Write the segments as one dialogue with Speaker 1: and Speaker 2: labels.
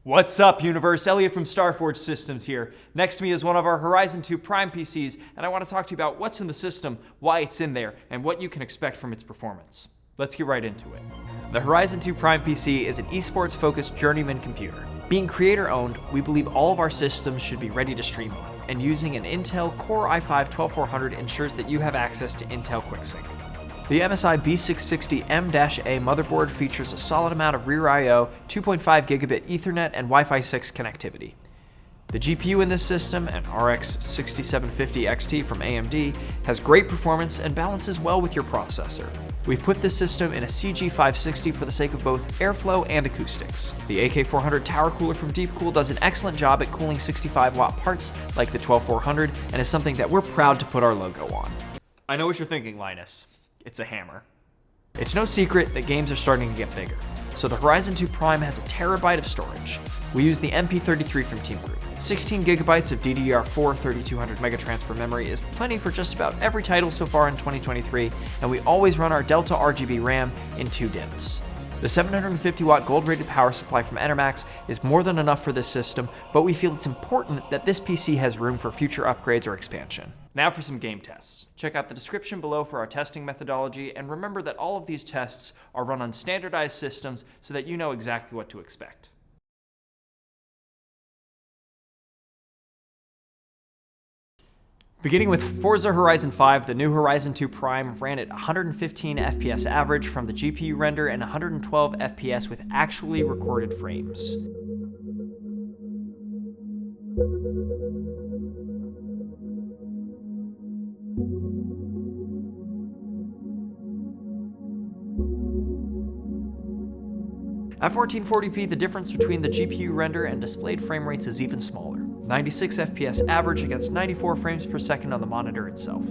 Speaker 1: What's up, Universe? Elliot from Starforge Systems here. Next to me is one of our Horizon 2 Prime PCs, and I want to talk to you about what's in the system, why it's in there, and what you can expect from its performance. Let's get right into it. The Horizon 2 Prime PC is an esports-focused journeyman computer. Being creator-owned, we believe all of our systems should be ready to stream on, and using an Intel Core i5-12400 ensures that you have access to Intel QuickSync. The MSI B660M-A motherboard features a solid amount of rear I/O, 2.5 gigabit Ethernet, and Wi-Fi 6 connectivity. The GPU in this system, an RX 6750 XT from AMD, has great performance and balances well with your processor. We've put this system in a CG560 for the sake of both airflow and acoustics. The AK400 tower cooler from Deepcool does an excellent job at cooling 65-watt parts like the 12400 and is something that we're proud to put our logo on. I know what you're thinking, Linus. It's a hammer. It's no secret that games are starting to get bigger, so the Horizon 2 Prime has a terabyte of storage. We use the MP33 from Teamgroup. 16 gigabytes of DDR4 3200 megatransfer memory is plenty for just about every title so far in 2023, and we always run our Delta RGB RAM in 2 DIMMs. The 750-watt gold-rated power supply from Enermax is more than enough for this system, but we feel it's important that this PC has room for future upgrades or expansion. Now for some game tests. Check out the description below for our testing methodology, and remember that all of these tests are run on standardized systems so that you know exactly what to expect. Beginning with Forza Horizon 5, the new Horizon 2 Prime ran at 115 FPS average from the GPU render and 112 FPS with actually recorded frames. At 1440p, the difference between the GPU render and displayed frame rates is even smaller. 96 FPS average against 94 frames per second on the monitor itself.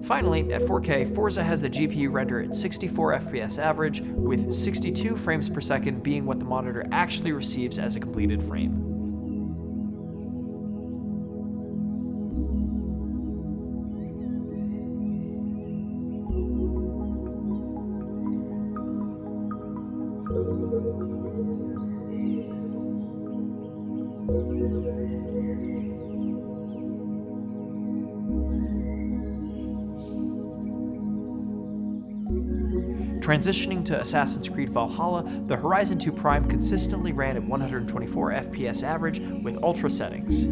Speaker 1: Finally, at 4K, Forza has the GPU render at 64 FPS average, with 62 frames per second being what the monitor actually receives as a completed frame. Transitioning to Assassin's Creed Valhalla, the Horizon 2 Prime consistently ran at 124 FPS average with ultra settings.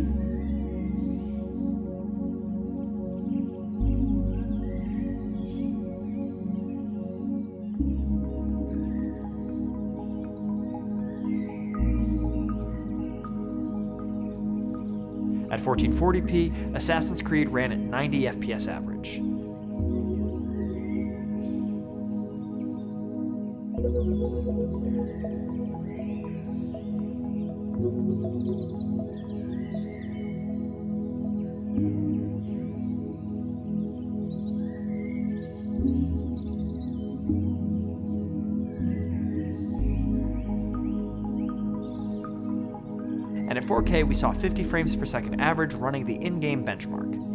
Speaker 1: At 1440p, Assassin's Creed ran at 90 FPS average. And at 4K, we saw 50 frames per second average running the in-game benchmark.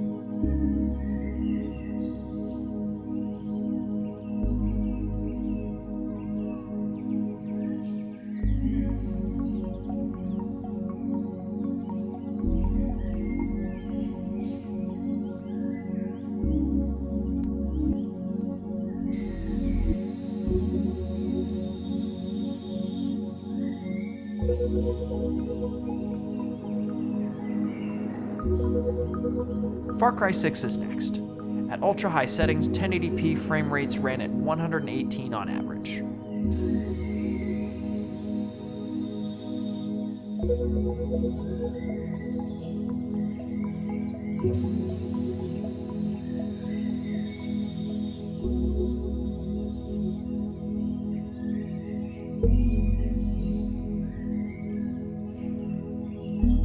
Speaker 1: Far Cry 6 is next. At ultra-high settings, 1080p frame rates ran at 118 on average.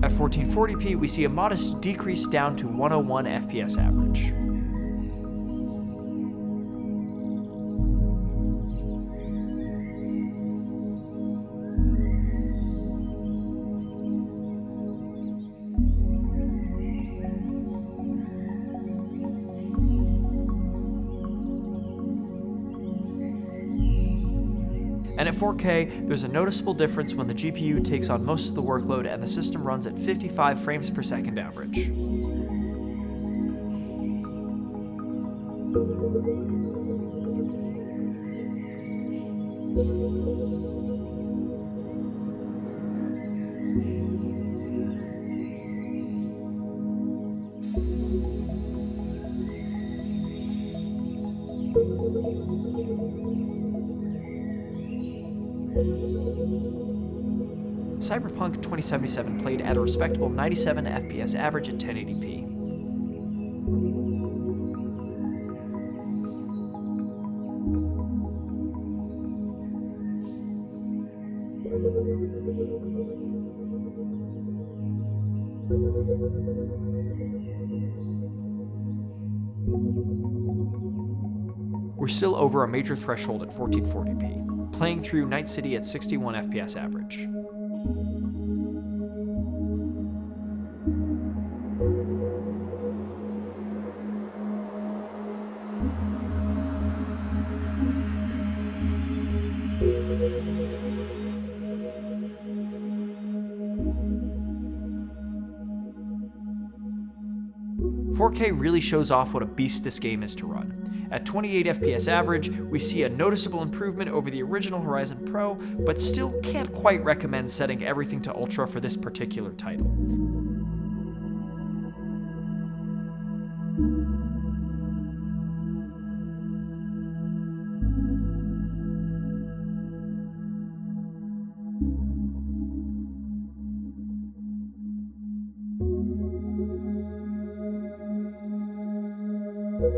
Speaker 1: At 1440p, we see a modest decrease down to 101 FPS average. And at 4K, there's a noticeable difference when the GPU takes on most of the workload and the system runs at 55 frames per second average. Cyberpunk 2077 played at a respectable 97 FPS average at 1080p. We're still over a major threshold at 1440p, playing through Night City at 61 FPS average. "4K really shows off what a beast this game is to run. At 28 FPS average, we see a noticeable improvement over the original Horizon Pro, but still can't quite recommend setting everything to Ultra for this particular title.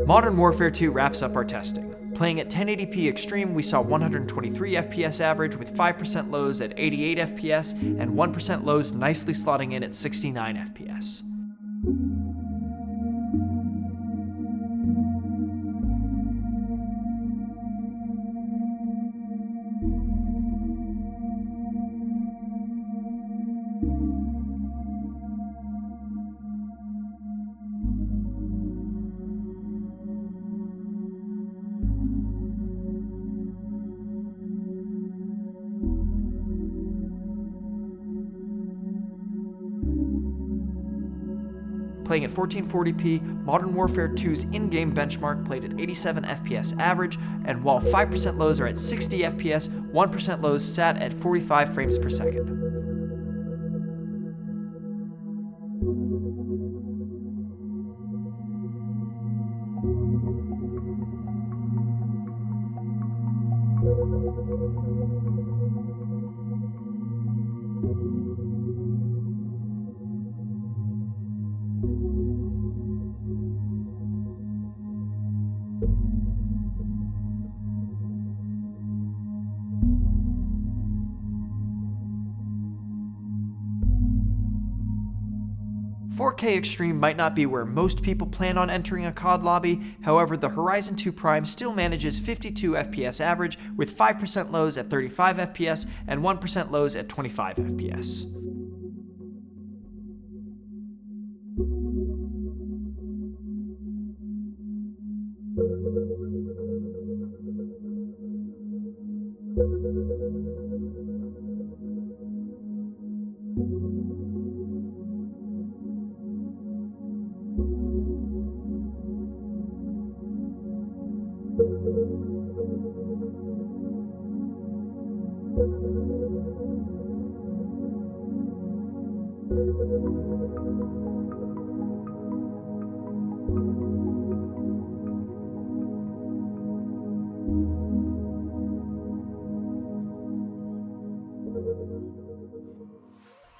Speaker 1: Modern Warfare 2 wraps up our testing. Playing at 1080p Extreme, we saw 123 FPS average with 5% lows at 88 FPS and 1% lows nicely slotting in at 69 FPS. Playing at 1440p, Modern Warfare 2's in-game benchmark played at 87 FPS average, and while 5% lows are at 60 FPS, 1% lows sat at 45 frames per second. "4K Extreme might not be where most people plan on entering a COD lobby, however the Horizon 2 Prime still manages 52 FPS average with 5% lows at 35 FPS and 1% lows at 25 FPS.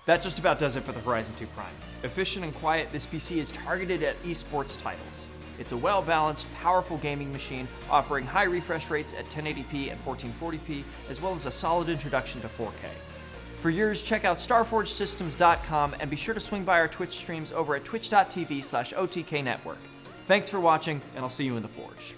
Speaker 1: That just about does it for the Horizon 2 Prime. Efficient and quiet, this PC is targeted at esports titles. It's a well-balanced, powerful gaming machine offering high refresh rates at 1080p and 1440p, as well as a solid introduction to 4K. For yours, check out starforgesystems.com and be sure to swing by our Twitch streams over at twitch.tv/OTKnetwork. Thanks for watching, and I'll see you in the Forge.